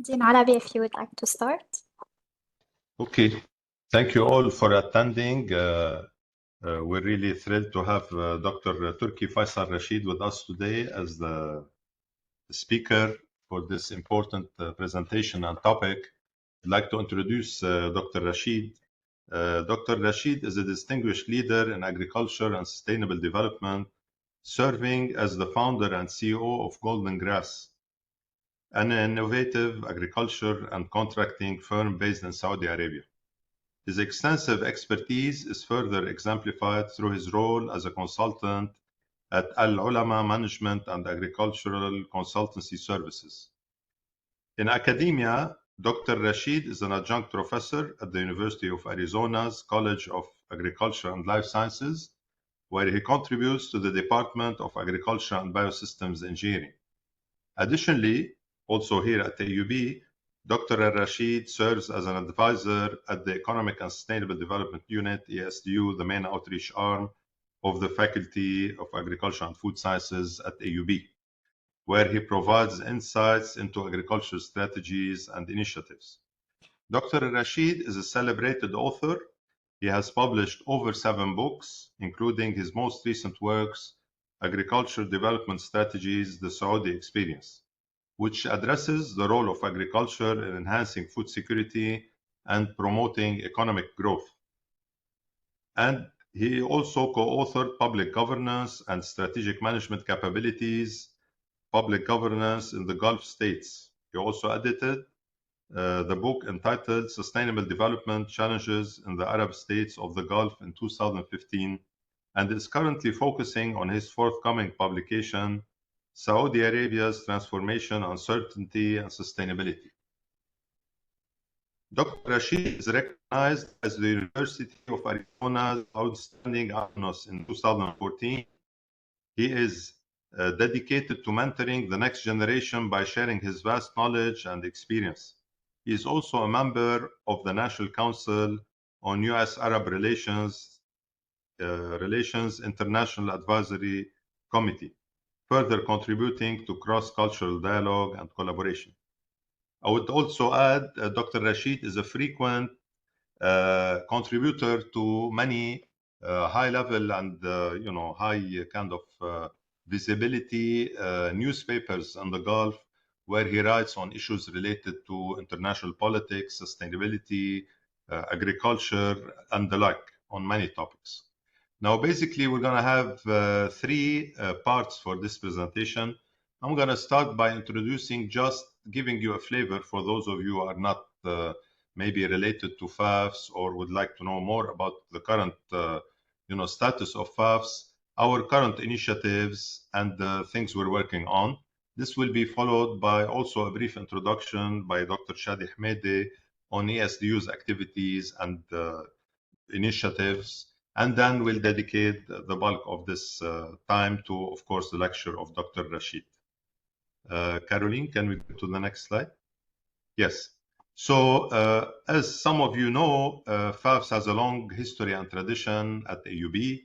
Dean Alabi, if you would like to start. Okay, thank you all for attending. We're really thrilled to have Dr. Turki Faisal Al Rasheed with us today as the speaker for this important presentation and topic. I'd like to introduce Dr. Rasheed. Dr. Rasheed is a distinguished leader in agriculture and sustainable development, serving as the founder and CEO of Golden Grass, an innovative agriculture and contracting firm based in Saudi Arabia. His extensive expertise is further exemplified through his role as a consultant at Al Ulama Management and Agricultural Consultancy Services. In academia, Dr. Rasheed is an adjunct professor at the University of Arizona's College of Agriculture and Life Sciences, where he contributes to the Department of Agriculture and Biosystems Engineering. Additionally, also here at AUB, Dr. Al Rasheed serves as an advisor at the Economic and Sustainable Development Unit, ESDU, the main outreach arm of the Faculty of Agriculture and Food Sciences at AUB, where he provides insights into agricultural strategies and initiatives. Dr. Al Rasheed is a celebrated author. He has published over 7 books, including his most recent works, Agricultural Development Strategies, The Saudi Experience, which addresses the role of agriculture in enhancing food security and promoting economic growth. And he also co-authored Public Governance and Strategic Management Capabilities, Public Governance in the Gulf States. He also edited the book entitled Sustainable Development Challenges in the Arab States of the Gulf in 2015, and is currently focusing on his forthcoming publication, Saudi Arabia's Transformation, Uncertainty, and Sustainability. Dr. Rasheed is recognized as the University of Arizona's Outstanding Alumnus in 2014. He is dedicated to mentoring the next generation by sharing his vast knowledge and experience. He is also a member of the National Council on U.S.-Arab Relations International Advisory Committee, further contributing to cross-cultural dialogue and collaboration. I would also add Dr. Rasheed is a frequent contributor to many high-level and high kind of visibility newspapers in the Gulf, where he writes on issues related to international politics, sustainability, agriculture, and the like, on many topics. Now, basically, we're going to have 3 parts for this presentation. I'm going to start by introducing, just giving you a flavor for those of you who are not maybe related to FAFS or would like to know more about the current status of FAFS, our current initiatives, and the things we're working on. This will be followed by also a brief introduction by Dr. Shadi Hamedi on ESDU's activities and initiatives. And then we'll dedicate the bulk of this time to, of course, the lecture of Dr. Rasheed. Caroline, can we go to the next slide? Yes. So, as some of you know, FAFS has a long history and tradition at AUB.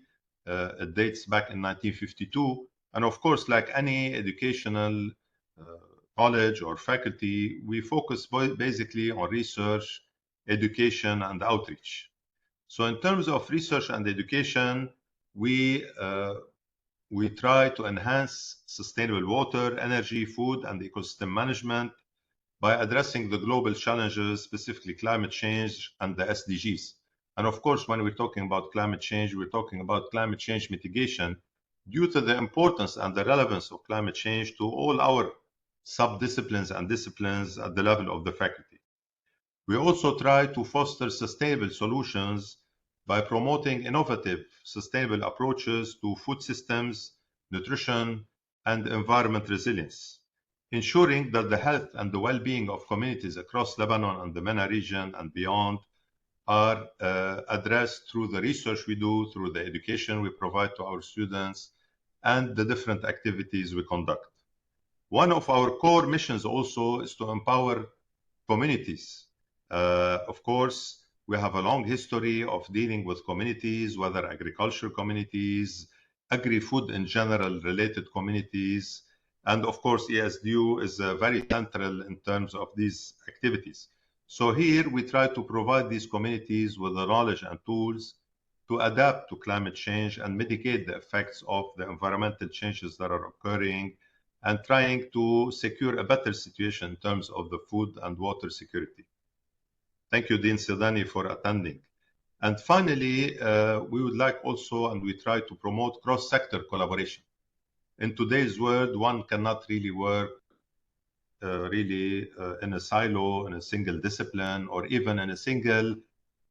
It dates back in 1952. And of course, like any educational college or faculty, we focus basically on research, education, and outreach. So in terms of research and education, we try to enhance sustainable water, energy, food, and ecosystem management by addressing the global challenges, specifically climate change and the SDGs. And of course, when we're talking about climate change, we're talking about climate change mitigation due to the importance and the relevance of climate change to all our sub-disciplines and disciplines at the level of the faculty. We also try to foster sustainable solutions by promoting innovative, sustainable approaches to food systems, nutrition, and environment resilience, ensuring that the health and the well-being of communities across Lebanon and the MENA region and beyond are addressed through the research we do, through the education we provide to our students, and the different activities we conduct. One of our core missions also is to empower communities. Of course, we have a long history of dealing with communities, whether agricultural communities, agri-food in general related communities, And of course, ESDU is very central in terms of these activities. So here we try to provide these communities with the knowledge and tools to adapt to climate change and mitigate the effects of the environmental changes that are occurring, and trying to secure a better situation in terms of the food and water security. Thank you, Dean Sidani, for attending. And finally, we would like also, and we try to promote cross-sector collaboration. In today's world, one cannot really work in a silo, in a single discipline, or even in a single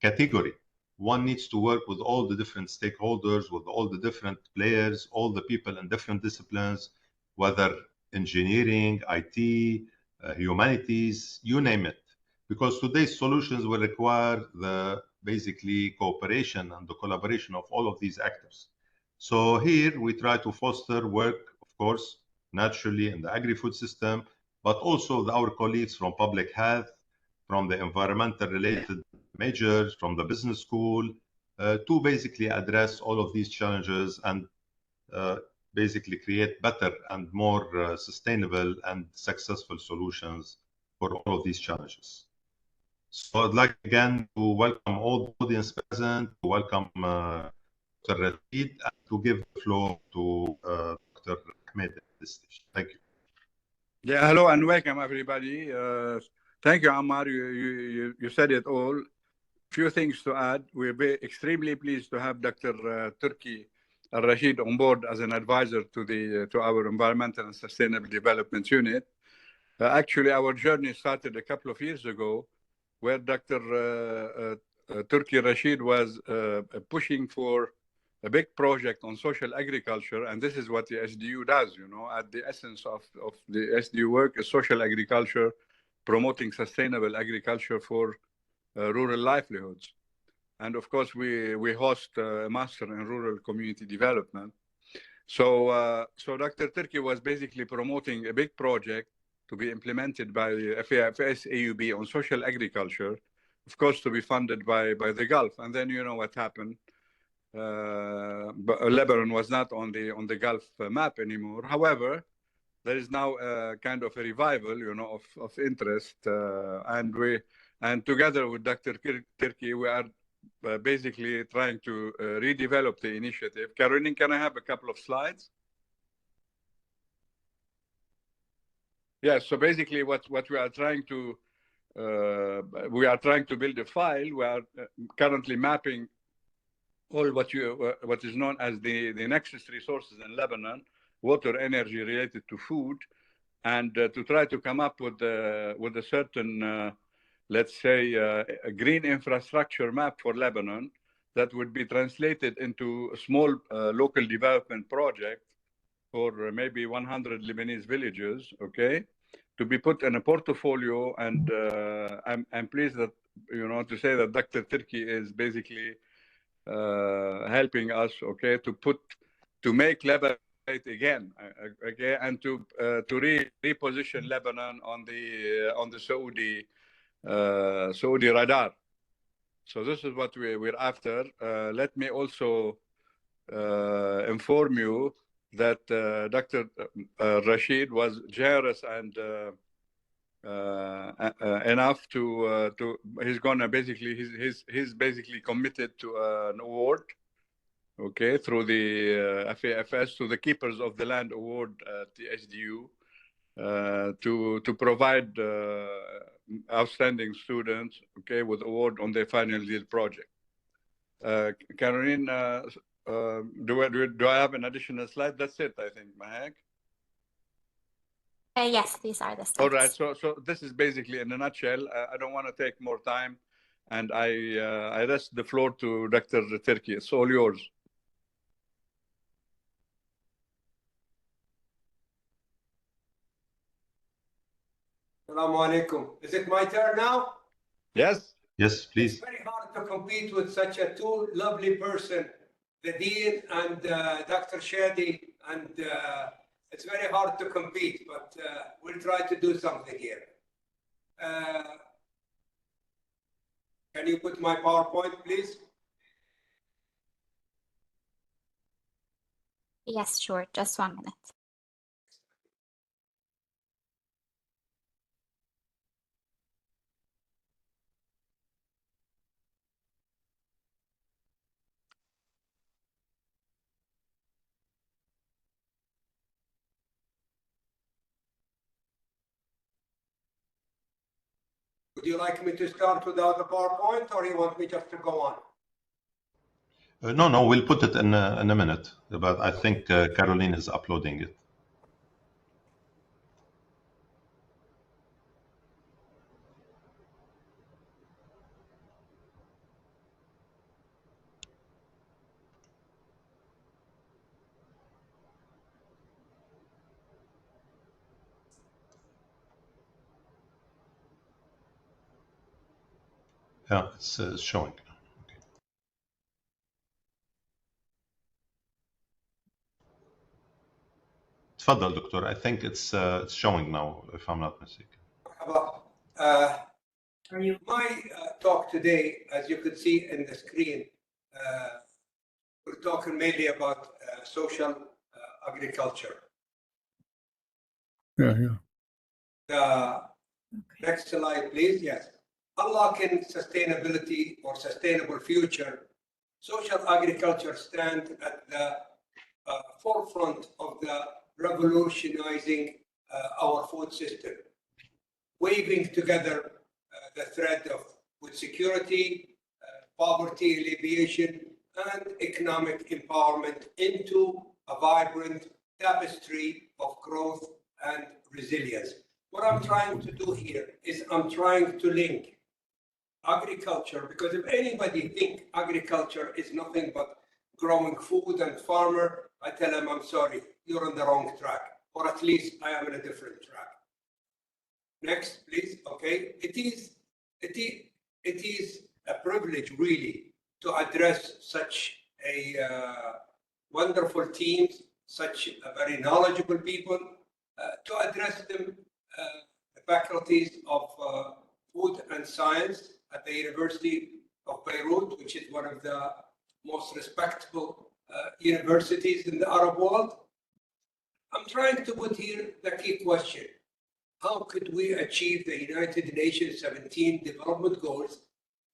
category. One needs to work with all the different stakeholders, with all the different players, all the people in different disciplines, whether engineering, IT, humanities, you name it. Because today's solutions will require the basically cooperation and the collaboration of all of these actors. So here we try to foster work, of course, naturally in the agri-food system, but also our colleagues from public health, from the environmental related majors, from the business school, to basically address all of these challenges and basically create better and more sustainable and successful solutions for all of these challenges. So I'd like again to welcome all the audience present, to welcome Dr. Rasheed, and to give the floor to Dr. Ahmed at this stage. Thank you. Yeah, hello and welcome everybody. Thank you, Ammar. You said it all. Few things to add. We're extremely pleased to have Dr. Turki Al Rasheed on board as an advisor to our Environmental and Sustainable Development Unit. Actually, our journey started a couple of years ago, where Dr. Turki Rasheed was pushing for a big project on social agriculture, and this is what the SDU does, you know, at the essence of the SDU work is social agriculture, promoting sustainable agriculture for rural livelihoods. And of course, we host a master in rural community development. So Dr. Turki was basically promoting a big project to be implemented by the FAFS AUB on social agriculture, of course, to be funded by the Gulf. And then you know what happened. Lebanon was not on the Gulf map anymore. However, there is now a kind of a revival, you know, of interest, and together with Dr. Turki, we are basically trying to redevelop the initiative. Caroline, can I have a couple of slides? Yes. So basically, what we are trying to build a file. We are currently mapping all what is known as the nexus resources in Lebanon, water, energy related to food, and to try to come up with a certain, let's say, a green infrastructure map for Lebanon that would be translated into a small local development project for maybe 100 Lebanese villages, okay, to be put in a portfolio. And I'm pleased that, you know, to say that Dr. Turki is basically helping us, okay, to make Lebanon great again, okay, and to reposition Lebanon on the Saudi radar. So this is what we're after. Let me also inform you that Dr. Rasheed was generous and enough to he's gonna basically he's basically committed to an award, okay, through the FAFS, to the Keepers of the Land Award at the SDU, to provide outstanding students, okay, with award on their final year project. Caroline, do I have an additional slide? That's it, I think, Mahak. Yes, these are the slides. All right. So this is basically in a nutshell. I don't want to take more time, and I rest the floor to Dr. Turki. It's all yours. Assalamu alaikum. Is it my turn now? Yes. Yes, please. It's very hard to compete with such a two lovely person, the Dean and Dr. Shadi, and it's very hard to compete, but we'll try to do something here. Can you put my PowerPoint, please? Yes, sure. Just 1 minute. Would you like me to start without the PowerPoint, or you want me just to go on? No, we'll put it in a minute, but I think Caroline is uploading it. Yeah, it's showing. Okay. تفضل, Doctor. I think it's showing now, if I'm not mistaken. My talk today, as you can see in the screen, we're talking mainly about social agriculture. The next slide, please. Yes. Unlocking sustainability or sustainable future. Social agriculture stands at the forefront of the revolutionizing our food system, weaving together the thread of food security, poverty alleviation, and economic empowerment into a vibrant tapestry of growth and resilience. What I'm trying to do here is I'm trying to link agriculture, because if anybody think agriculture is nothing but growing food and farmer, I tell them, I'm sorry, you're on the wrong track, or at least I am on a different track. Next, please. Okay, it is a privilege really to address such a wonderful teams, such a very knowledgeable people, to address them, the faculties of food and science at the University of Beirut, which is one of the most respectable universities in the Arab world. I'm trying to put here the key question. How could we achieve the United Nations 17 development goals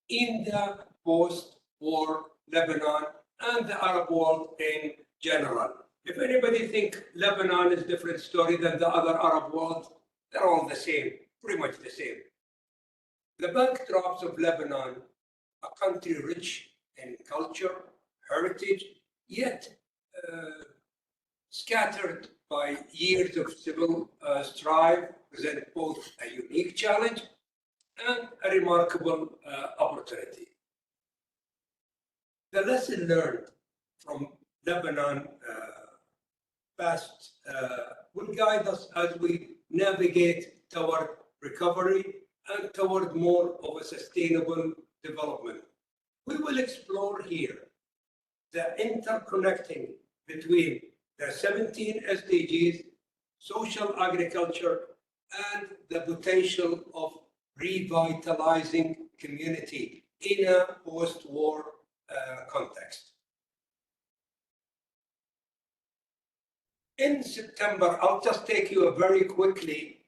in the post-war Lebanon and the Arab world in general? If anybody think Lebanon is a different story than the other Arab world, they're all the same, pretty much the same. The backdrops of Lebanon, a country rich in culture, heritage, yet scattered by years of civil strife, present both a unique challenge and a remarkable opportunity. The lesson learned from Lebanon past will guide us as we navigate toward recovery and toward more of a sustainable development. We will explore here the interconnecting between the 17 SDGs, social agriculture, and the potential of revitalizing community in a post-war context. In September, I'll just take you very quickly,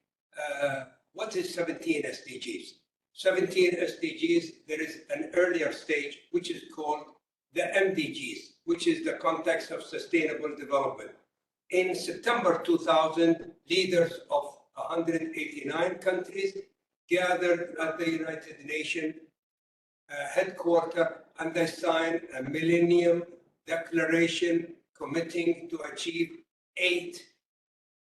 what is 17 SDGs? 17 SDGs, there is an earlier stage, which is called the MDGs, which is the context of sustainable development. In September 2000, leaders of 189 countries gathered at the United Nations headquarters, and they signed a Millennium Declaration committing to achieve 8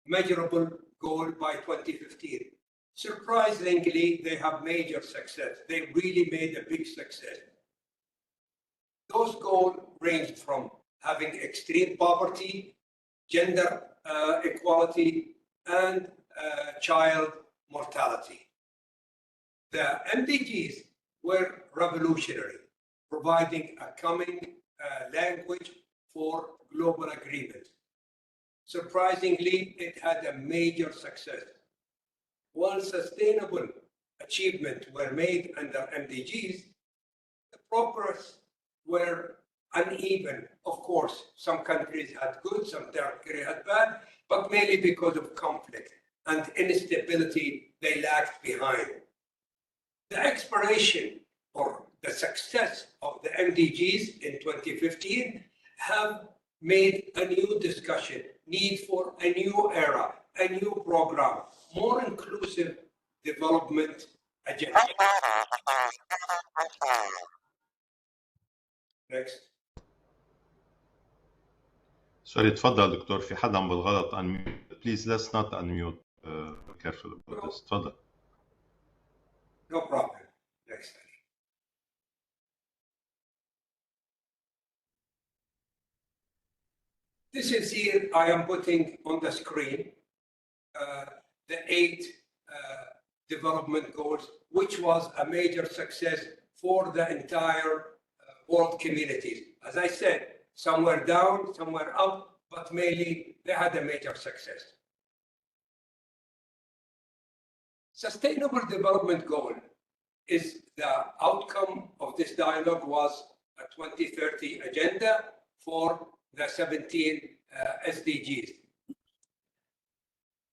measurable goals by 2015. Surprisingly, they have major success. They really made a big success. Those goals ranged from having extreme poverty, gender equality, and child mortality. The MDGs were revolutionary, providing a common language for global agreement. Surprisingly, it had a major success. While sustainable achievements were made under MDGs, the progress were uneven. Of course, some countries had good, some countries had bad, but mainly because of conflict and instability they lagged behind. The expiration or the success of the MDGs in 2015 have made a new discussion, need for a new era, a new program, more inclusive development agenda. Next. سوري تفضل دكتور في حدا بالغلط unmute. Please let's not unmute. Careful about this. تفضل. No problem. Next. This is here I am putting on the screen the 8 development goals, which was a major success for the entire world communities. As I said, some were down, some were up, but mainly they had a major success. Sustainable development goal is the outcome of this dialogue was a 2030 agenda for the 17 SDGs.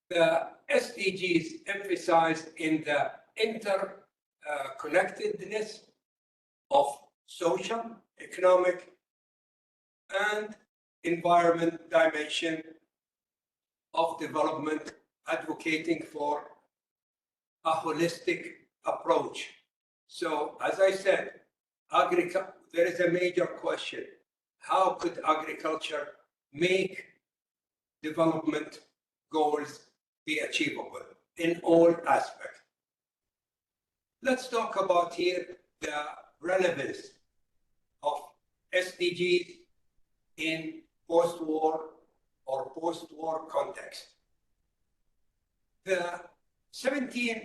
The SDGs emphasized in the interconnectedness of social, economic, and environment dimension of development, advocating for a holistic approach. So, as I said, there is a major question. How could agriculture make development goals be achievable in all aspects? Let's talk about here the relevance of SDGs in post-war or post-war context. The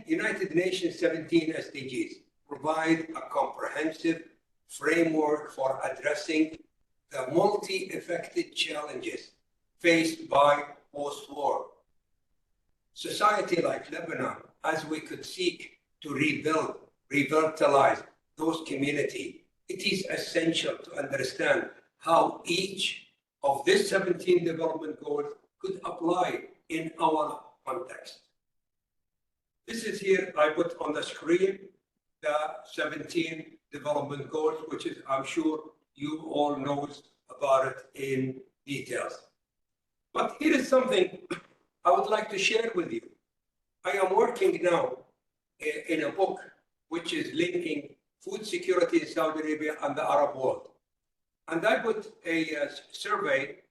United Nations 17 SDGs provide a comprehensive framework for addressing the multi-affected challenges faced by post-war. Society like Lebanon, as we could seek to revitalize those communities, it is essential to understand how each of these 17 development goals could apply in our context. This is here, I put on the screen the 17 development goals, which is, I'm sure you all know about it in details. But here is something I would like to share with you. I am working now in a book which is linking food security in Saudi Arabia and the Arab world. And I put a survey,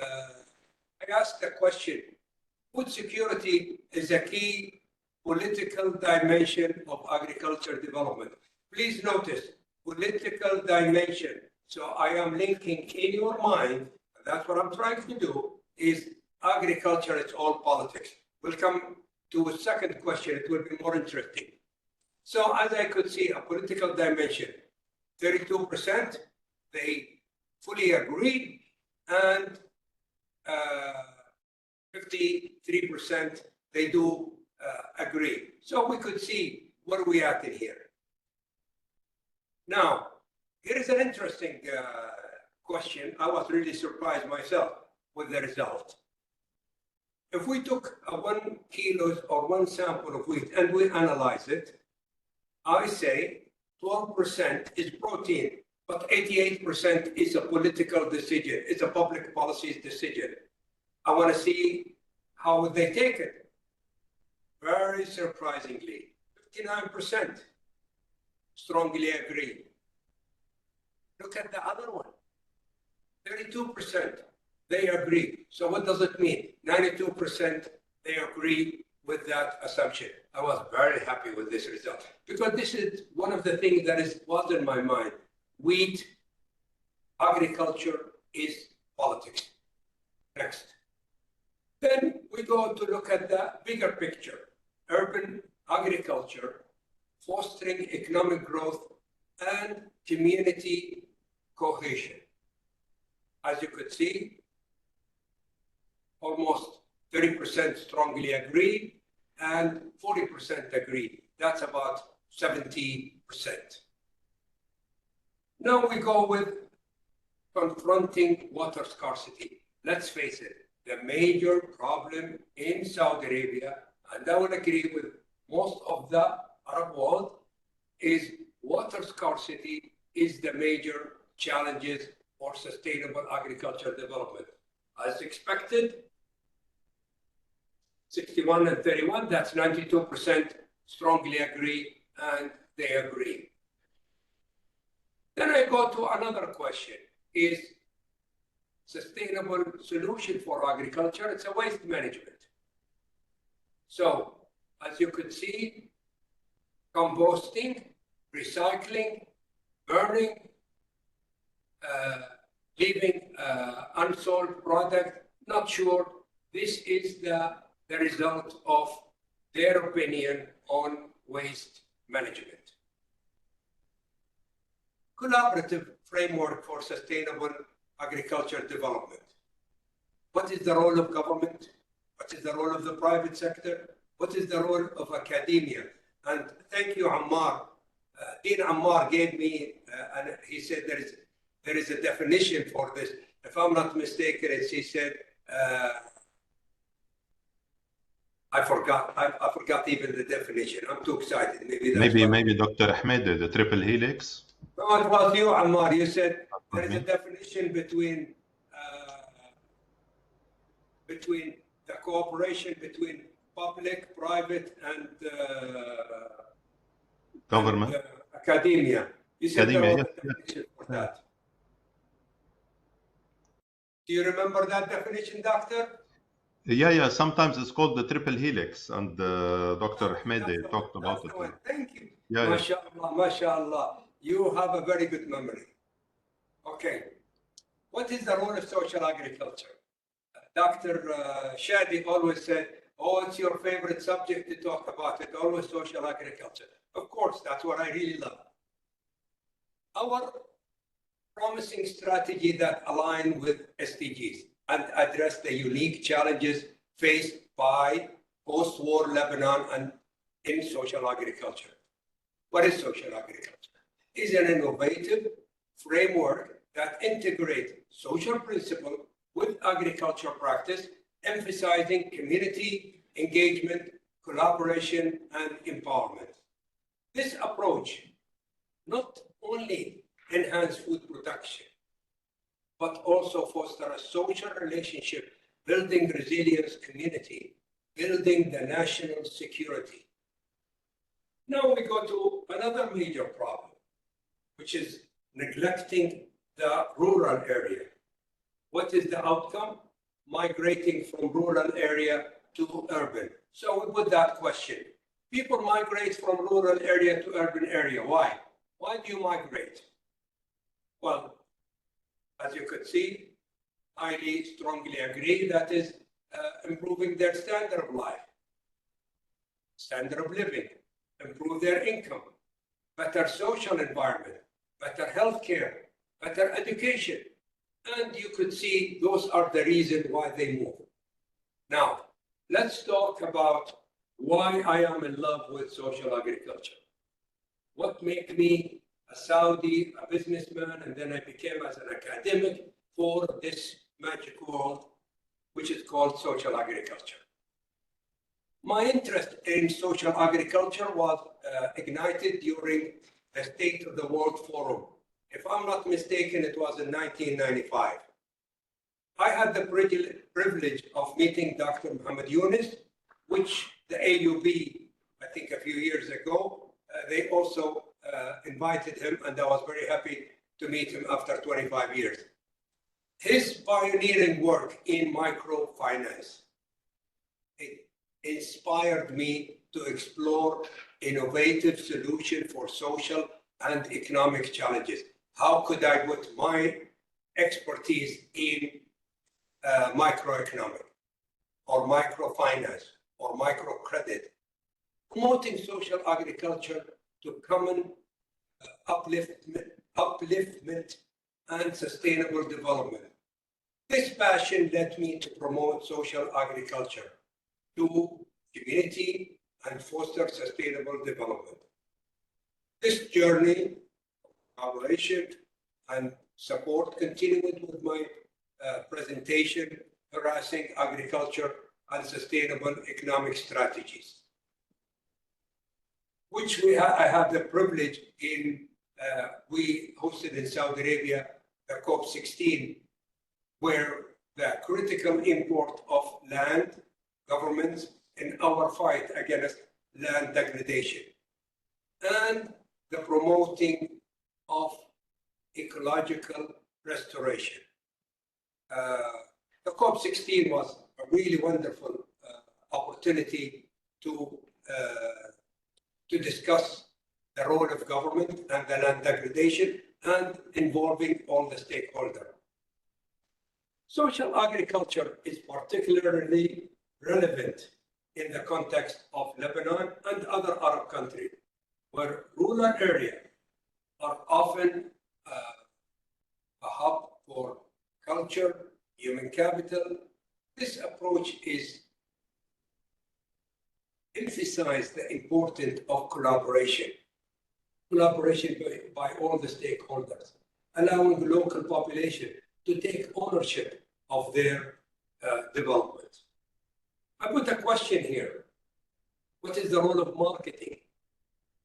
I asked the question, food security is a key political dimension of agriculture development. Please notice, political dimension. So I am linking in your mind, that's what I'm trying to do, is agriculture, it's all politics. We'll come to a second question, it will be more interesting. So as I could see, a political dimension, 32%, they fully agree, and 53% they do agree. So we could see what are we at in here. Now, here is an interesting question. I was really surprised myself with the result. If we took 1 kilo or 1 sample of wheat and we analyze it, I say 12% is protein, but 88% is a political decision. It's a public policy decision. I want to see how they take it. Very surprisingly, 59% strongly agree. Look at the other one, 32%, they agree. So what does it mean? 92% they agree with that assumption. I was very happy with this result because this is one of the things that was in my mind. Wheat, agriculture is politics. Next. Then we go to look at the bigger picture. Urban agriculture, fostering economic growth and community cohesion. As you could see, almost 30% strongly agree and 40% agree. That's about 70%. Now we go with confronting water scarcity. Let's face it, the major problem in Saudi Arabia, and I will agree with most of the Arab world, is water scarcity is the major challenges for sustainable agriculture development. As expected, 61 and 31, that's 92% strongly agree and they agree. Then I go to another question, is sustainable solution for agriculture, it's a waste management. So, as you could see, composting, recycling, burning, leaving unsold product, not sure. This is the result of their opinion on waste management. Collaborative framework for sustainable agriculture development. What is the role of government? What is the role of the private sector? What is the role of academia? And thank you, Ammar. Dean Ammar gave me, and he said there is a definition for this. If I'm not mistaken, he said, I forgot even the definition. I'm too excited. Maybe Dr. Ahmed, the triple helix. No, it was you, Ammar. You said there is a definition between the cooperation between public, private, and government, and, academia. You said academia, there was a definition for that. Do you remember that definition, Doctor? Yeah. Sometimes it's called the triple helix, and Dr. Ahmed talked about it. Thank you. Yeah. MashaAllah, MashaAllah. You have a very good memory. Okay. What is the role of social agriculture? Dr. Shadi always said, oh, it's your favorite subject to talk about. It always social agriculture. Of course, that's what I really love. Our promising strategy that align with SDGs and address the unique challenges faced by post-war Lebanon and in social agriculture. What is social agriculture? It's an innovative framework that integrates social principles with agriculture practice, emphasizing community engagement, collaboration, and empowerment. This approach not only enhances food production, but also foster a social relationship, building resilience community, building the national security. Now we go to another major problem, which is neglecting the rural area. What is the outcome? Migrating from rural area to urban. So we put that question. People migrate from rural area to urban area. Why? Why do you migrate? Well, as you could see, I strongly agree that is improving their standard of life, standard of living, improve their income, better social environment, better healthcare, better education. And you could see those are the reasons why they move. Now, let's talk about why I am in love with social agriculture. What made me a Saudi, a businessman, and then I became as an academic for this magic world, which is called social agriculture. My interest in social agriculture was ignited during the State of the World Forum. If I'm not mistaken, it was in 1995. I had the privilege of meeting Dr. Muhammad Yunus, which the AUB, I think a few years ago, they also invited him, and I was very happy to meet him after 25 years. His pioneering work in microfinance, it inspired me to explore innovative solutions for social and economic challenges. How could I put my expertise in microeconomic or microfinance or microcredit, promoting social agriculture to common upliftment and sustainable development. This passion led me to promote social agriculture to community and foster sustainable development. This journey, collaboration, and support continued with my presentation, harassing agriculture and sustainable economic strategies, which I have the privilege in, we hosted in Saudi Arabia, the COP16, where the critical import of land, governments, in our fight against land degradation. and the promoting of ecological restoration. The COP16 was a really wonderful opportunity to discuss the role of government and the land degradation and involving all the stakeholders. Social agriculture is particularly relevant in the context of Lebanon and other Arab countries, where rural areas are often a hub for culture, human capital. This approach is emphasize the importance of collaboration by all the stakeholders, allowing the local population to take ownership of their development. I put a question here. What is the role of marketing?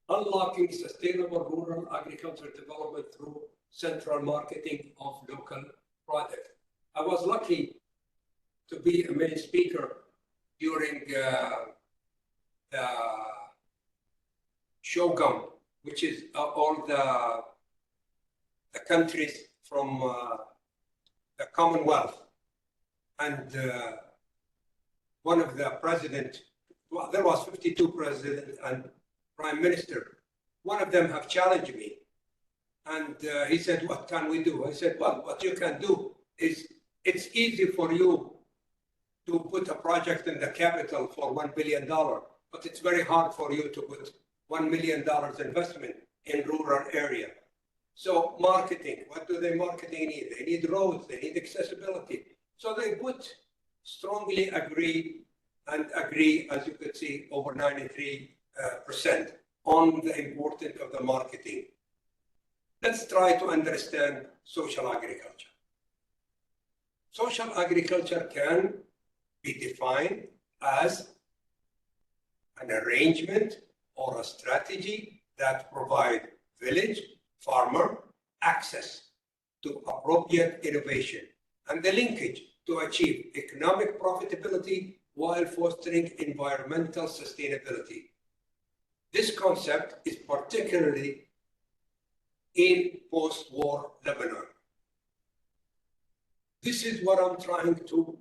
Unlocking sustainable rural agricultural development through central marketing of local products. I was lucky to be a main speaker during the Shogam, which is all the countries from the Commonwealth. And one of the presidents, well, there was 52 presidents and prime minister. One of them have challenged me. And he said, what can we do? I said, well, what you can do is it's easy for you to put a project in the capital for $1 billion, but it's very hard for you to put $1 million investment in rural area. So marketing, what do they marketing need? They need roads, they need accessibility. So they strongly agree, as you could see, over 93% on the importance of the marketing. Let's try to understand social agriculture. Social agriculture can be defined as an arrangement or a strategy that provide village farmer access to appropriate innovation and the linkage to achieve economic profitability while fostering environmental sustainability. This concept is particularly in post-war Lebanon. This is what I'm trying to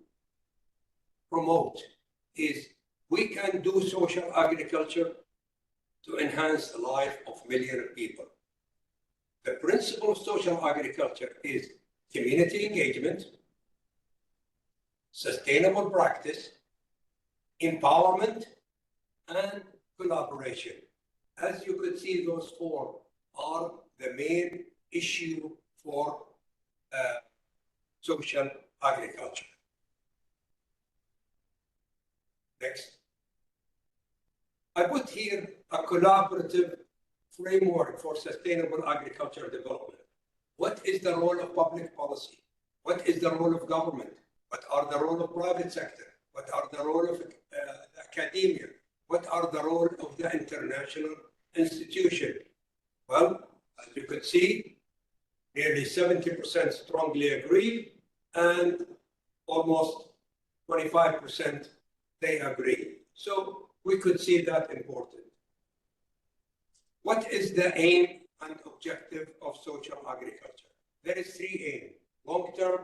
promote, is we can do social agriculture to enhance the life of millions of people. The principle of social agriculture is community engagement, sustainable practice, empowerment, and collaboration. As you could see, those four are the main issue for social agriculture. Next. I put here a collaborative framework for sustainable agricultural development. What is the role of public policy? What is the role of government? What are the role of private sector? What are the role of academia? What are the role of the international institution? Well, as you could see, nearly 70% strongly agree, and almost 25% they agree. So we could see that important. What is the aim and objective of social agriculture? There is three aims: long-term,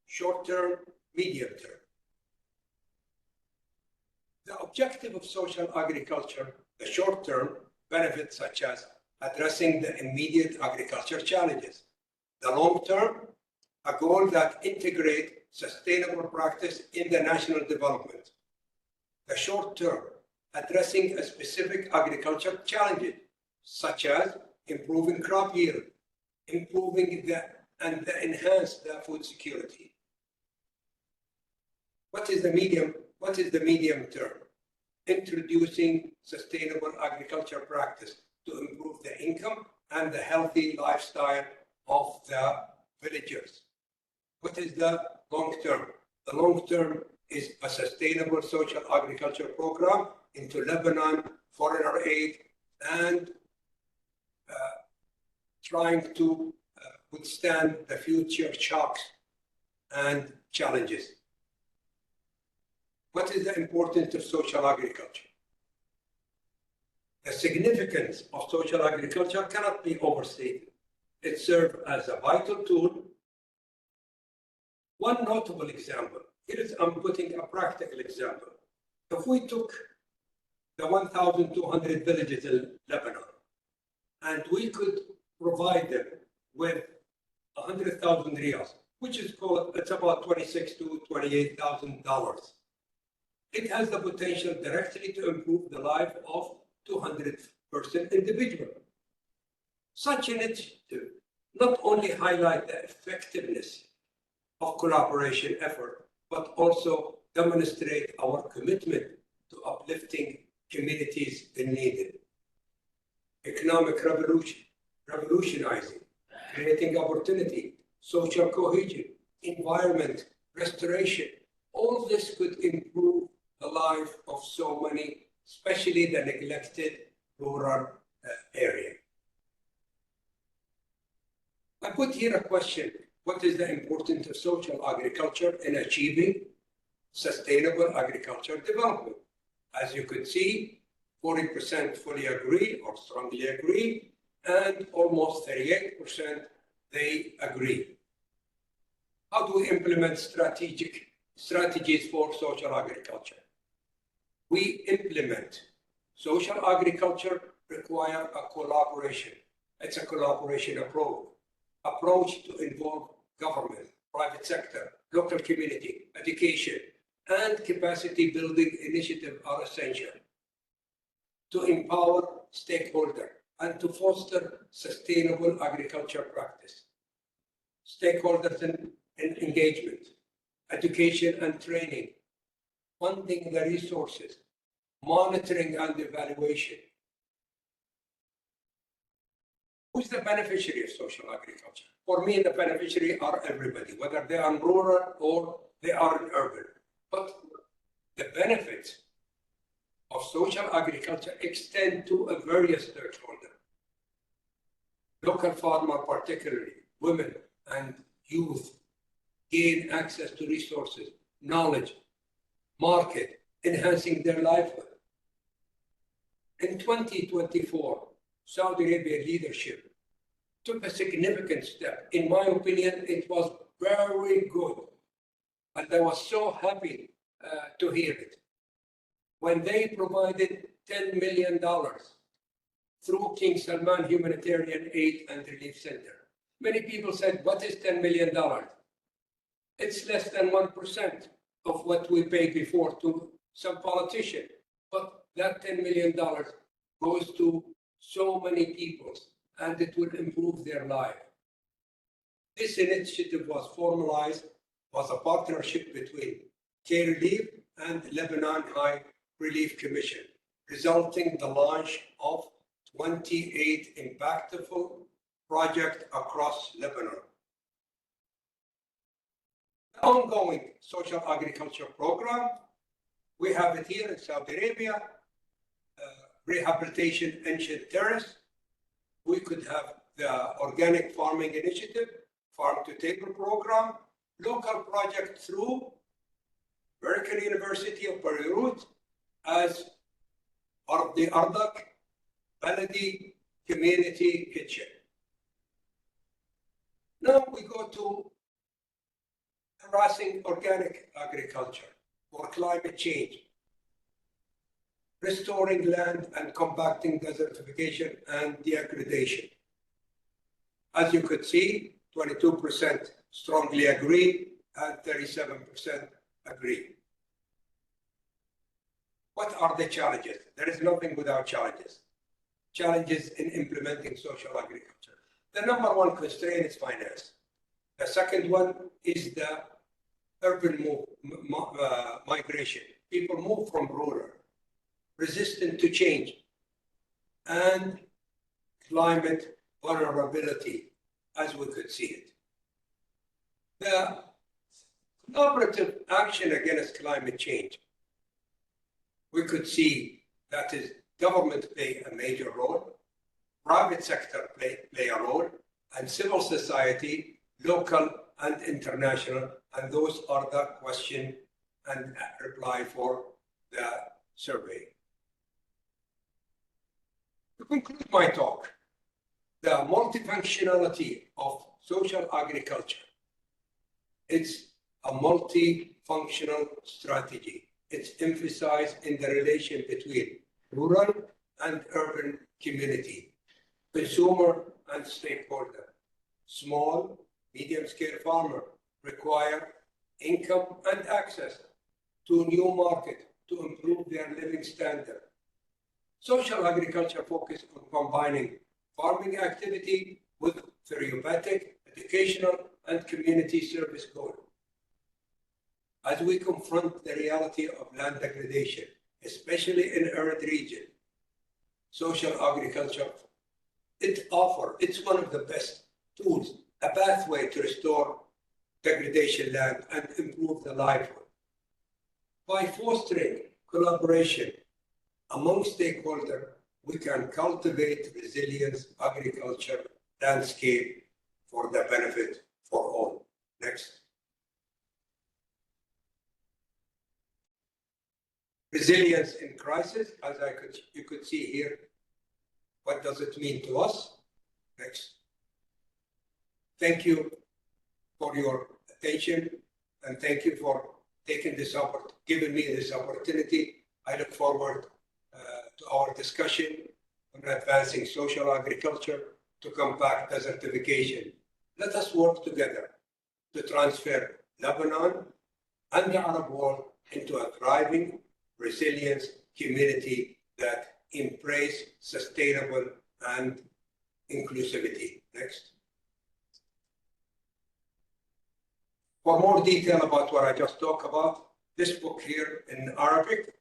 short-term, medium-term. The objective of social agriculture, the short-term benefits such as addressing the immediate agriculture challenges. The long-term, a goal that integrates sustainable practice in the national development. The short-term, addressing a specific agriculture challenges, such as improving crop yield, improving and enhance the food security. What is the medium term? Introducing sustainable agriculture practice to improve the income and the healthy lifestyle of the villagers. What is the long term? The long term is a sustainable social agriculture program into Lebanon, foreigner aid, and trying to withstand the future shocks and challenges. What is the importance of social agriculture? The significance of social agriculture cannot be overstated. It serves as a vital tool. One notable example, I'm putting a practical example. If we took the 1,200 villages in Lebanon, and we could provide them with 100,000 riyals, which is it's about $26,000 to $28,000. It has the potential directly to improve the life of 200-person individual. Such initiative not only highlight the effectiveness of collaboration effort, but also demonstrate our commitment to uplifting communities in need. Economic revolutionizing, creating opportunity, social cohesion, environment, restoration. All this could improve the life of so many, especially the neglected rural area. I put here a question: what is the importance of social agriculture in achieving sustainable agricultural development? As you could see, 40% fully agree or strongly agree, and almost 38% they agree. How do we implement strategies for social agriculture? We implement social agriculture require a collaboration. It's a collaboration approach to involve government, private sector, local community, education, and capacity building initiatives are essential to empower stakeholders and to foster sustainable agriculture practice. Stakeholders in engagement, education and training, funding the resources, monitoring and evaluation. Who's the beneficiary of social agriculture? For me, the beneficiary are everybody, whether they are rural or they are in urban. But the benefits of social agriculture extend to various stakeholders. Local farmers, particularly women and youth, gain access to resources, knowledge, market, enhancing their livelihood. In 2024, Saudi Arabia leadership took a significant step. In my opinion, it was very good. And I was so happy to hear it. When they provided $10 million through King Salman Humanitarian Aid and Relief Center. Many people said, what is $10 million? It's less than 1% of what we paid before to some politician. But that $10 million goes to so many people, and it will improve their life. This initiative was formalized, was a partnership between K-Relief and Lebanon High Relief Commission, resulting in the launch of 28 impactful projects across Lebanon. The ongoing social agriculture program, we have it here in Saudi Arabia, rehabilitation ancient terrace. We could have the organic farming initiative, farm to table program, local project through American University of Beirut as part of the Ardak Baladi Community Kitchen. Now we go to harassing organic agriculture for climate change, restoring land and combating desertification and degradation. As you could see, 22% strongly agree and 37% agree. What are the challenges? There is nothing without challenges. Challenges in implementing social agriculture. The number one constraint is finance. The second one is the urban migration. People move from rural, resistant to change, and climate vulnerability, as we could see it. The cooperative action against climate change, we could see that is government play a major role, private sector play a role, and civil society, local and international, and those are the question and reply for the survey. To conclude my talk, the multifunctionality of social agriculture, it's a multifunctional strategy. It's emphasized in the relation between rural and urban community, consumer and stakeholder. Small, medium-scale farmer require income and access to a new market to improve their living standard. Social agriculture focuses on combining farming activity with therapeutic, educational, and community service goals. As we confront the reality of land degradation, especially in arid regions, social agriculture, it's one of the best tools, a pathway to restore degradation land and improve the livelihood. By fostering collaboration among stakeholders, we can cultivate resilience agriculture landscape for the benefit for all. Next. Resilience in crisis, as you could see here. What does it mean to us? Next. Thank you for your attention, and thank you for taking this giving me this opportunity. I look forward to our discussion on advancing social agriculture to combat desertification. Let us work together to transfer Lebanon and the Arab world into a thriving, resilient community that embrace sustainable and inclusivity. Next. For more detail about what I just talked about, this book here in Arabic,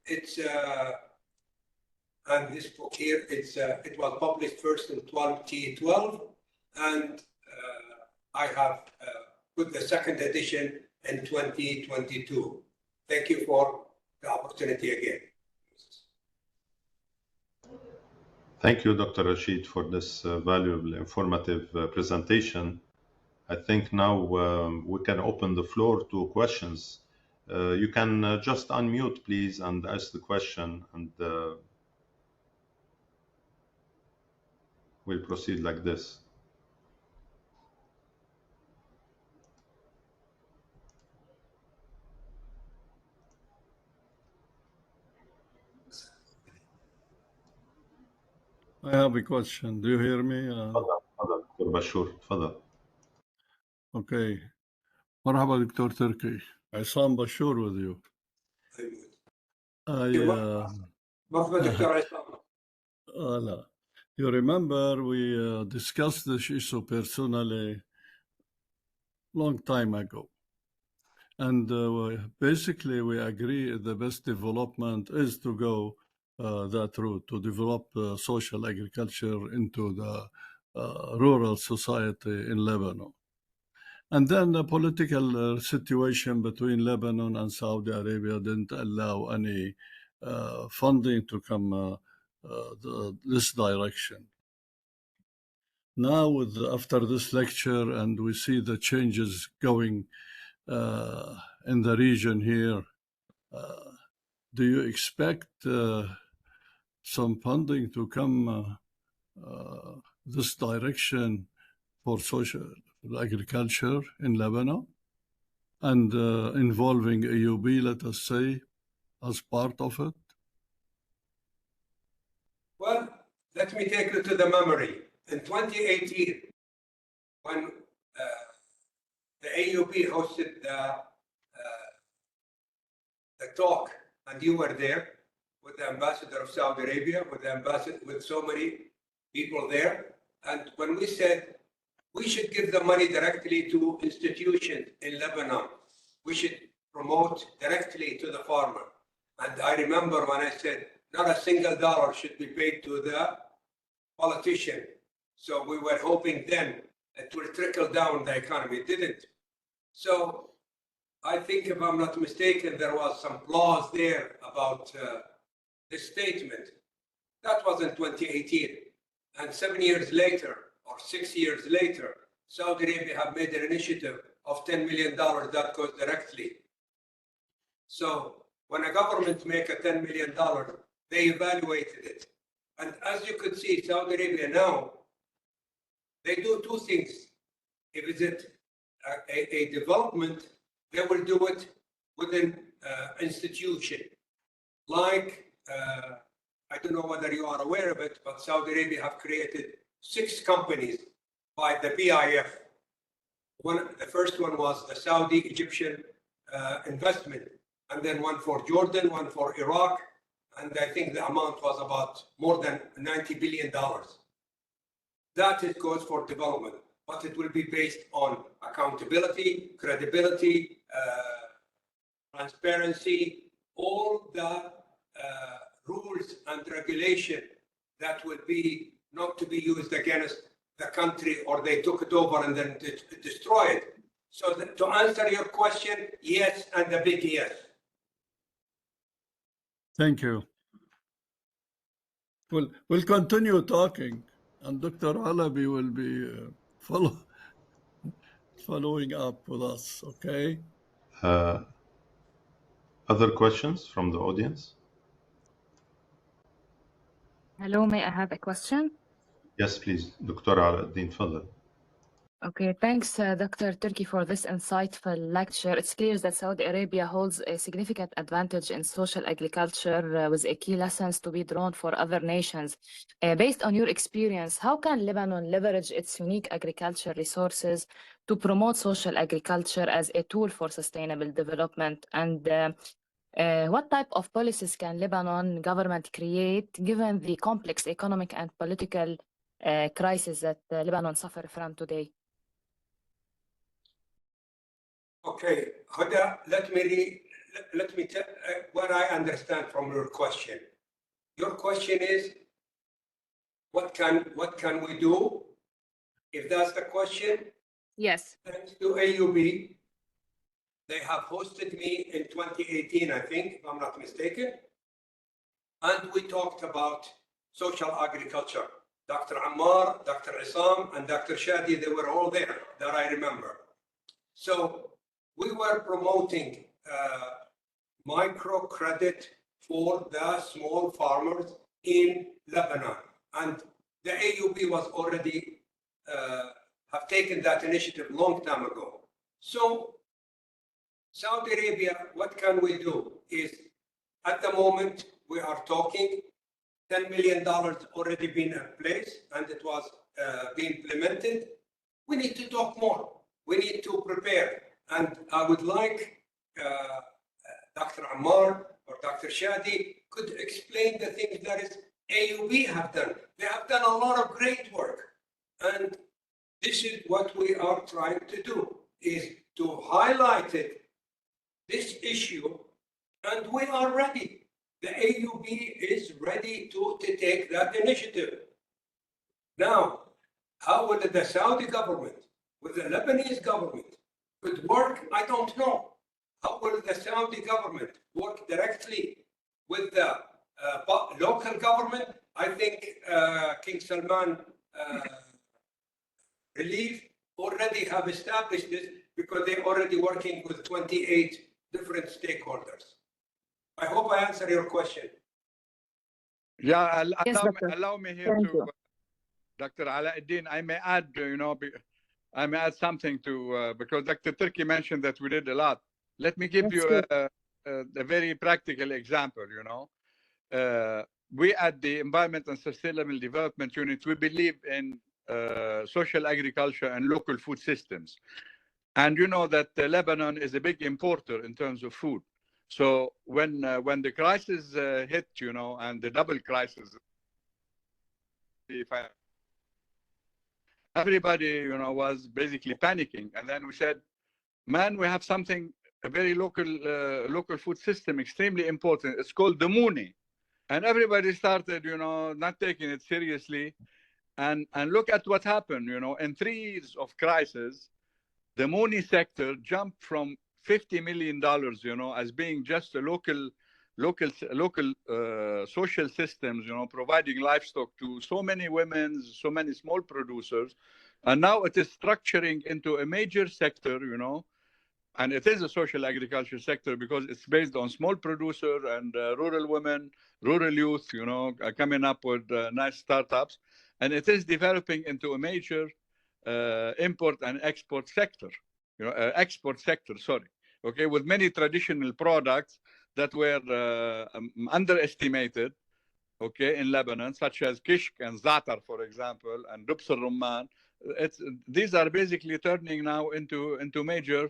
and this book here, it was published first in 2012, and I have put the second edition in 2022. Thank you for the opportunity again. Thank you, Dr. Rasheed, for this valuable, informative presentation. I think now we can open the floor to questions. You can just unmute, please, and ask the question, and we'll proceed like this. I have a question. Do you hear me? تفضل دكتور بشور تفضل. Okay. مرحبا دكتور تركي. عصام بشور with you. لا. You remember we discussed this issue personally long time ago. And basically we agree the best development is to go that route, to develop social agriculture into the rural society in Lebanon. And then the political situation between Lebanon and Saudi Arabia didn't allow any funding to come this direction. Now, after this lecture, and we see the changes going in the region here, do you expect some funding to come this direction for social agriculture in Lebanon and involving AUB, let us say, as part of it? Well, let me take you to the memory. In 2018, when the AUB hosted the talk, and you were there with the ambassador of Saudi Arabia, with so many people there, and when we said we should give the money directly to institutions in Lebanon, we should promote directly to the farmer. And I remember when I said not a single dollar should be paid to the politician. So we were hoping then it will trickle down the economy. It didn't. So I think, if I'm not mistaken, there was some clause there about this statement. That was in 2018. And 7 years later, or 6 years later, Saudi Arabia have made an initiative of $10 million that goes directly. So when a government make a $10 million, they evaluated it. And as you could see, Saudi Arabia now, they do two things. If it's a development, they will do it within institution. Like, I don't know whether you are aware of it, but Saudi Arabia have created 6 companies by the PIF. The first one was the Saudi-Egyptian investment, and then one for Jordan, one for Iraq, and I think the amount was about more than $90 billion. That it goes for development, but it will be based on accountability, credibility, transparency, all the rules and regulation that will be not to be used against the country, or they took it over and then destroy it. So to answer your question, yes, and a big yes. Thank you. We'll continue talking, and Dr. Alabi will be following up with us, okay? Other questions from the audience? Hello, may I have a question? Yes, please. Dr. Alauddin, تفضل. Okay, thanks, Dr. Turki, for this insightful lecture. It's clear that Saudi Arabia holds a significant advantage in social agriculture with a key lessons to be drawn for other nations. Based on your experience, how can Lebanon leverage its unique agriculture resources to promote social agriculture as a tool for sustainable development? And what type of policies can Lebanon government create given the complex economic and political crisis that Lebanon suffers from today? Okay, Huda, let me tell what I understand from your question. Your question is, what can we do? If that's the question, Yes. thanks to AUB, they have hosted me in 2018, I think, if I'm not mistaken, and we talked about social agriculture. Dr. Ammar, Dr. Isam, and Dr. Shadi, they were all there, that I remember. So we were promoting microcredit for the small farmers in Lebanon. And the AUB was already have taken that initiative a long time ago. So Saudi Arabia, what can we do is, at the moment, we are talking $10 million already been in place, and it was being implemented. We need to talk more. We need to prepare. And I would like Dr. Ammar or Dr. Shadi could explain the things that is AUB have done. They have done a lot of great work. And this is what we are trying to do, is to highlight it, this issue, and we are ready. The AUB is ready to take that initiative. Now, how will the Saudi government with the Lebanese government could work? I don't know. How will the Saudi government work directly with the local government? I think King Salman Relief already have established this because they're already working with 28 different stakeholders. I hope I answer your question. Yeah, Yes, allow me here to, Dr. Alauddin, I may add, I may add something to, because Dr. Turki mentioned that we did a lot. Let me give you a very practical example, we at the Environment and Sustainable Development Unit, we believe in social agriculture and local food systems. And you know that Lebanon is a big importer in terms of food. So when the crisis hit, and the double crisis, everybody, was basically panicking. And then we said, man, we have something, a very local food system, extremely important. It's called the Mooney. And everybody started, not taking it seriously. And look at what happened, in 3 years of crisis, the Mooney sector jumped from $50 million, as being just a local social systems, providing livestock to so many women, so many small producers. And now it is structuring into a major sector, And it is a social agriculture sector because it's based on small producer and rural women, rural youth, coming up with nice startups. And it is developing into a major import and export sector, okay, with many traditional products that were underestimated, okay, in Lebanon, such as kishk and za'atar, for example, and dubs al-rumman. These are basically turning now into major,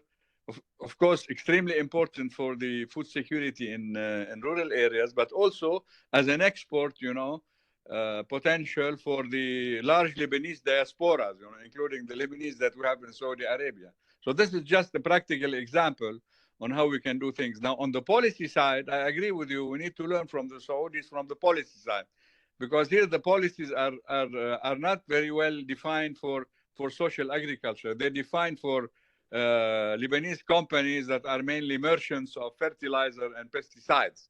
of course, extremely important for the food security in rural areas, but also as an export, potential for the large Lebanese diasporas, including the Lebanese that we have in Saudi Arabia. So this is just a practical example on how we can do things. Now, on the policy side, I agree with you. We need to learn from the Saudis from the policy side, because here the policies are not very well defined for social agriculture. They're defined for Lebanese companies that are mainly merchants of fertilizer and pesticides.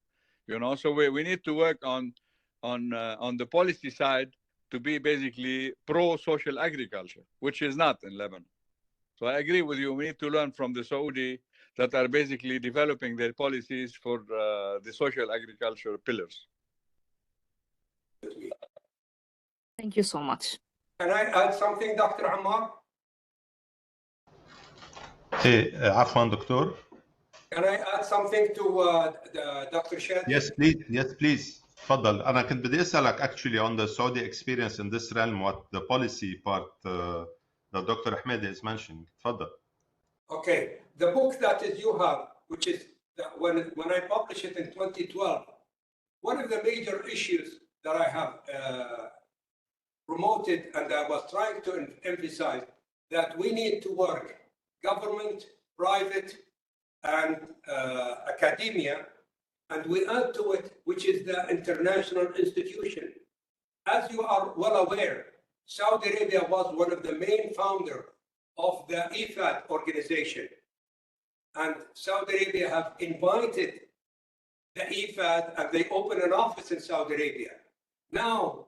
So we need to work on the policy side to be basically pro-social agriculture, which is not in Lebanon. So I agree with you. We need to learn from the Saudi that are basically developing their policies for the social agriculture pillars. Thank you so much. Can I add something, Dr. Ammar? عفوا دكتور. Can I add something to Dr. Shadi? Yes, please. Yes, please. تفضل. أنا كنت بدي أسألك actually on the Saudi experience in this realm, what the policy part that Dr. Ahmed is mentioning. تفضل. Okay, the book that you have, which is when I published it in 2012, one of the major issues that I have promoted and I was trying to emphasize that we need to work government, private, and academia, and we add to it, which is the international institution. As you are well aware, Saudi Arabia was one of the main founders of the IFAD organization. And Saudi Arabia have invited the IFAD and they opened an office in Saudi Arabia. Now,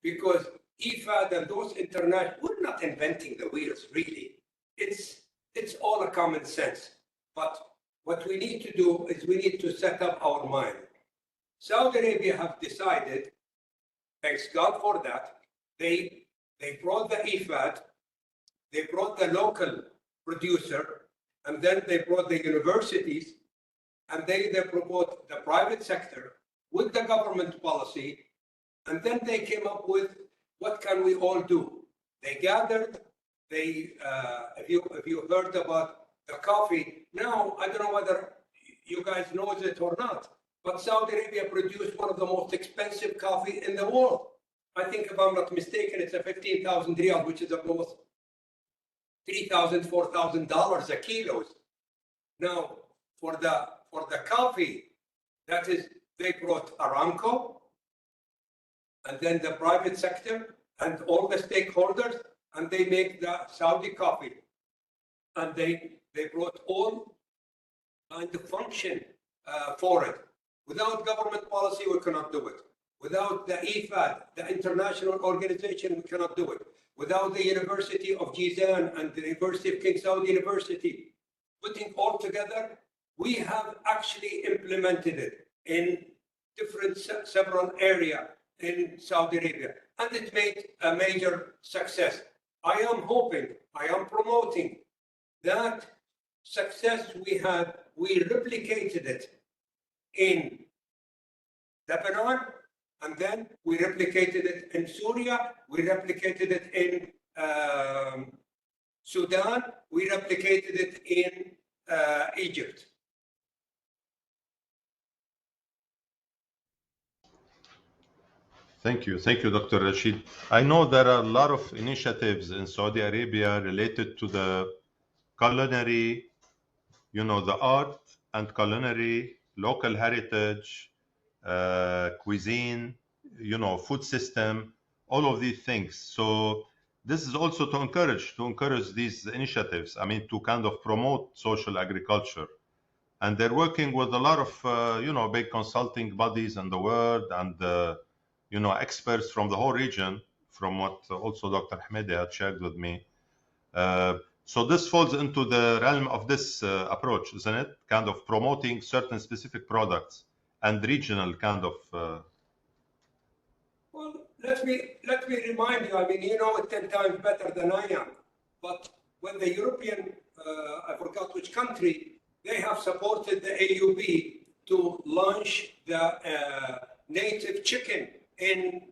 because IFAD and those international, we're not inventing the wheels, really. It's all a common sense. But what we need to do is we need to set up our mind. Saudi Arabia have decided, thanks God for that, they brought the IFAD, they brought the local producer, and then they brought the universities, and they brought the private sector with the government policy, and then they came up with what can we all do. They gathered, if you heard about the coffee, now I don't know whether you guys know it or not, but Saudi Arabia produced one of the most expensive coffee in the world. I think if I'm not mistaken, it's a 15,000 riyal, which is almost $3,000, $4,000 a kilo. Now, for the coffee, that is, they brought Aramco, and then the private sector, and all the stakeholders, and they make the Saudi coffee. And they brought all kind of function for it. Without government policy, we cannot do it. Without the IFAD, the international organization, we cannot do it. Without the University of Jizan and the University of King Saud University, putting all together, we have actually implemented it in several areas in Saudi Arabia, and it made a major success. I am hoping, I am promoting that success we had, we replicated it in Lebanon, and then we replicated it in Syria, we replicated it in Sudan, we replicated it in Egypt. Thank you, Dr. Rashid. I know there are a lot of initiatives in Saudi Arabia related to the culinary, the art and culinary, local heritage, cuisine, food system, all of these things. So this is also to encourage these initiatives. I mean, to kind of promote social agriculture. And they're working with a lot of, big consulting bodies in the world and, experts from the whole region, from what also Dr. Ahmed had shared with me. So this falls into the realm of this approach, isn't it? Kind of promoting certain specific products and regional kind of. Well, let me remind you. I mean, you know it 10 times better than I am. But when the European, I forgot which country, they have supported the AUB to launch the native chicken in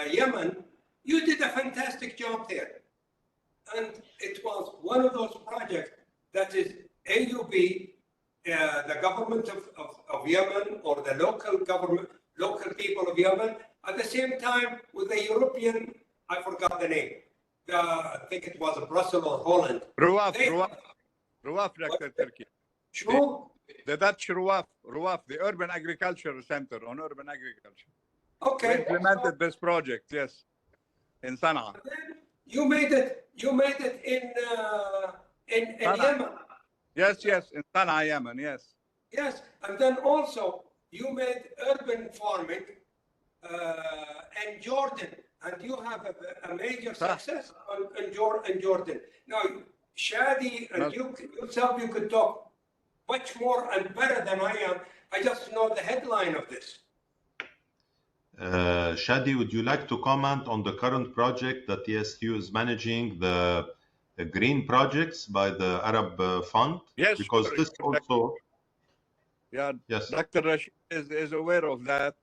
Yemen, you did a fantastic job there. And it was one of those projects that is AUB, the government of Yemen, or the local government, local people of Yemen, at the same time with the European, I forgot the name. I think it was Brussels or Holland. Ruaf, Dr. Turki. Sure. The Dutch Ruaf, the Urban Agriculture Center on Urban Agriculture. Okay. We implemented this project, yes, in Sana'a. You made it in Yemen. Yes, in Sana'a, Yemen, yes. Yes, and then also you made urban farming in Jordan, and you have a major success in Jordan. Now, Shadi and you yourself, you could talk much more and better than I am. I just know the headline of this. Shadi, would you like to comment on the current project that ESTU is managing, the green projects by the Arab Fund? Yes, because sure. this also. Yeah, yes. Dr. Rasheed is aware of that.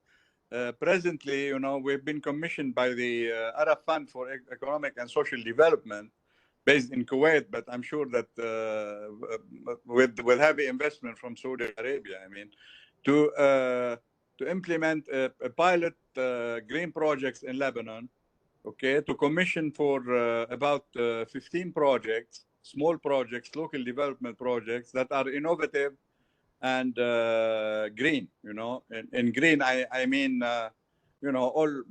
Presently, you know, we've been commissioned by the Arab Fund for Economic and Social Development, based in Kuwait, but I'm sure that with heavy investment from Saudi Arabia, I mean, to implement a pilot green projects in Lebanon, okay, to commission for about 15 projects, small projects, local development projects that are innovative and green, you know. In green, I mean, you know, all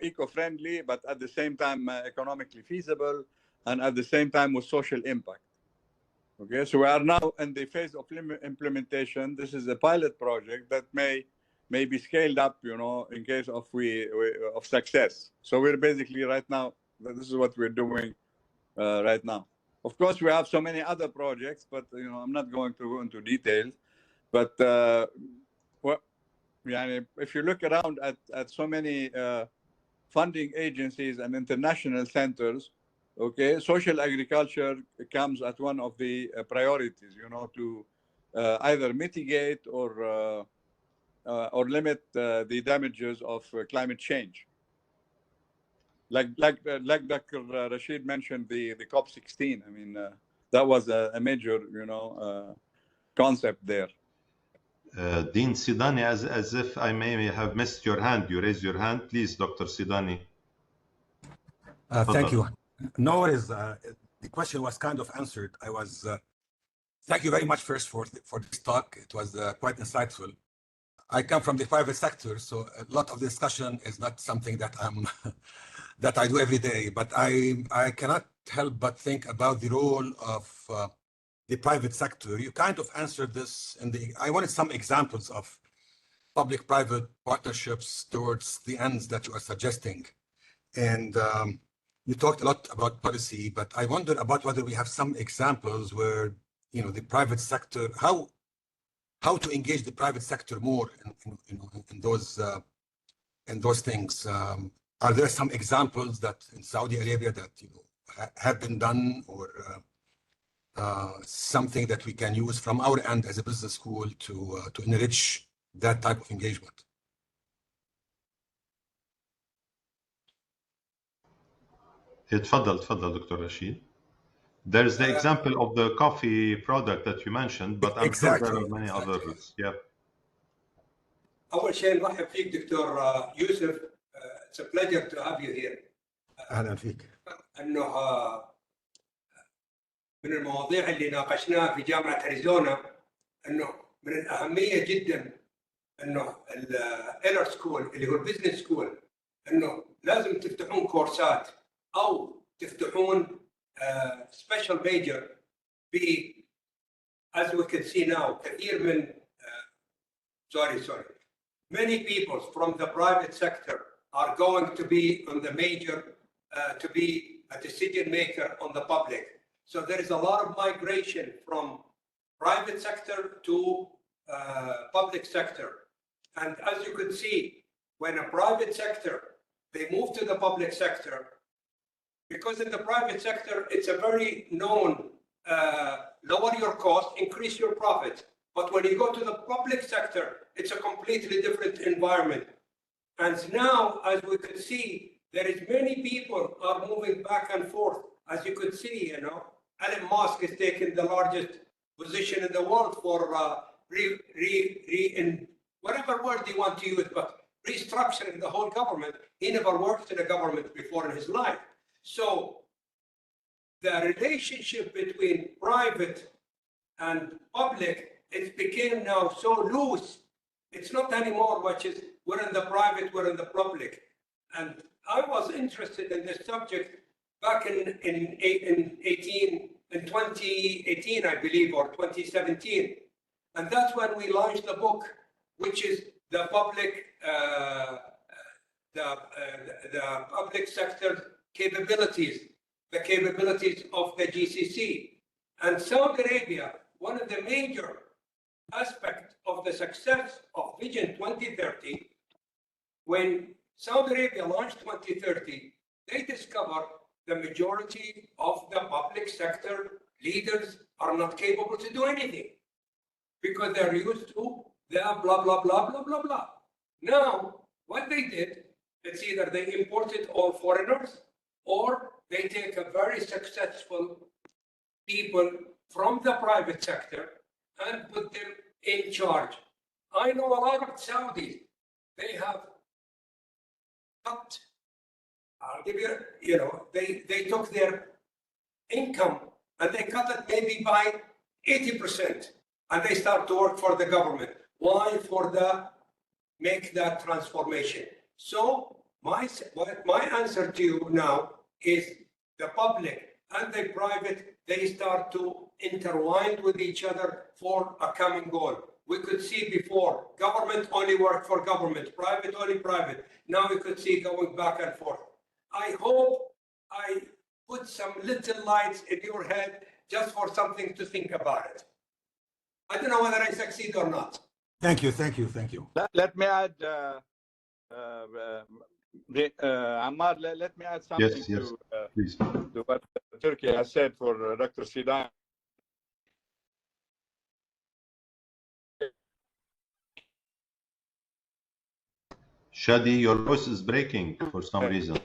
eco-friendly, but at the same time economically feasible, and at the same time with social impact. Okay, so we are now in the phase of implementation. This is a pilot project that may be scaled up, you know, in case of of success. So we're basically right now, this is what we're doing right now. Of course, we have so many other projects, but you know, I'm not going to go into details. But if you look around at so many funding agencies and international centers, okay, social agriculture comes at one of the priorities, you know, to either mitigate or limit the damages of climate change. Like Dr. Rasheed mentioned, the COP16. I mean, that was a major, you know, concept there. Dean Sidani, as if I may have missed your hand. You raised your hand, please, Dr. Sidani. Thank you. No worries. The question was kind of answered. I was. Thank you very much first for this talk. It was quite insightful. I come from the private sector, so a lot of the discussion is not something that that I do every day. But I cannot help but think about the role of the private sector. You kind of answered this in the. I wanted some examples of public-private partnerships towards the ends that you are suggesting, and you talked a lot about policy. But I wonder about whether we have some examples where, you know, the private sector, how to engage the private sector more in those things. Are there some examples that in Saudi Arabia that, you know, have been done, or something that we can use from our end as a business school to enrich that type of engagement? تفضل Dr. Rasheed. There's the example of the coffee product that you mentioned, but I'm sure there are many others. Yeah. أول شيء نرحب فيك دكتور يوسف. It's a pleasure to have you here. أهلا فيك. إنه من المواضيع اللي ناقشناها في جامعة أريزونا، إنه من الأهمية جدا إنه الإنر سكول اللي هو البزنس سكول، إنه لازم تفتحون كورسات أو تفتحون special major as we can see now. كثير من many people from the private sector are going to be on the major to be a decision maker on the public. So there is a lot of migration from private sector to public sector. And as you could see, when a private sector, they move to the public sector, because in the private sector, it's a very known, lower your cost, increase your profit. But when you go to the public sector, it's a completely different environment. And now, as we could see, there is many people are moving back and forth. As you could see, you know, Elon Musk is taking the largest position in the world for whatever word you want to use, but restructuring the whole government. He never worked in a government before in his life. So the relationship between private and public, it became now so loose. It's not anymore which is we're in the private, we're in the public. And I was interested in this subject back in 2018, I believe, or 2017. And that's when we launched the book, which is the public sector capabilities, the capabilities of the GCC. And Saudi Arabia, one of the major aspects of the success of Vision 2030, when Saudi Arabia launched 2030, they discovered the majority of the public sector leaders are not capable to do anything because they're used to the blah, blah, blah, blah, blah, blah. Now, what they did, it's either they imported all foreigners or they take a very successful people from the private sector and put them in charge. I know a lot of Saudis, they have cut, I'll give you, you know, they took their income and they cut it maybe by 80% and they start to work for the government. Why? For the make that transformation. So my answer to you now is the public and the private, they start to intertwine with each other for a common goal. We could see before, government only worked for government, private only private. Now we could see going back and forth. I hope I put some little lights in your head just for something to think about it. I don't know whether I succeed or not. Thank you, thank you, thank you. Let me add, Ammar, let me add something to what Turkey has said for Dr. Sidan. Shadi, your voice is breaking for some reason.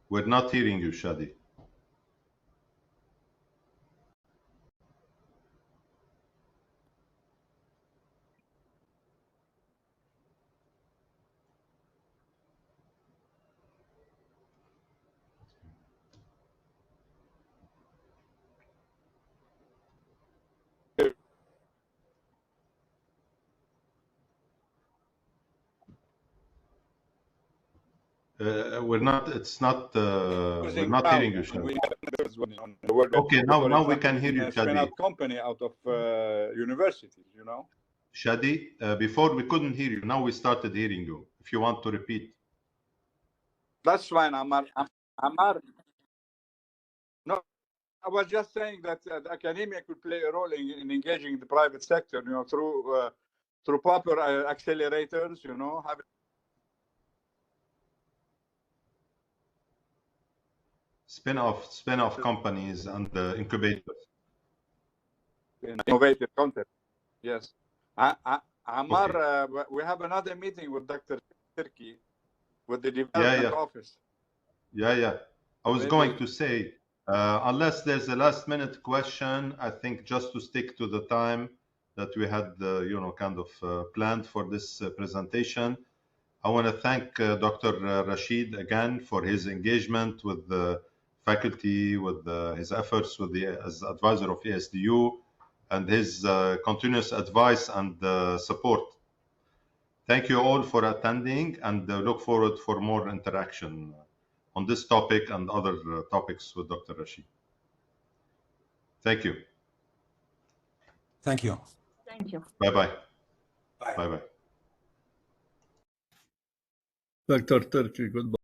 We're not hearing you, Shadi. We're not hearing you, Shadi. Okay, now we can hear you, Shadi. Company out of universities, you know. Shadi, before we couldn't hear you. Now we started hearing you. If you want to repeat. That's fine, Ammar. No, I was just saying that the academia could play a role in engaging the private sector, you know, through proper accelerators, you know, having spin-off companies and incubators. Innovative content. Yes. Ammar, we have another meeting with Dr. Turki with the development office. Yeah. I was going to say, unless there's a last-minute question, I think just to stick to the time that we had, you know, kind of planned for this presentation. I want to thank Dr. Rasheed again for his engagement with the faculty, with his efforts as advisor of ESDU, and his continuous advice and support. Thank you all for attending, and look forward for more interaction on this topic and other topics with Dr. Rasheed. Thank you. Thank you. Thank you. Bye-bye. Bye. Bye-bye. Dr. Turki, goodbye.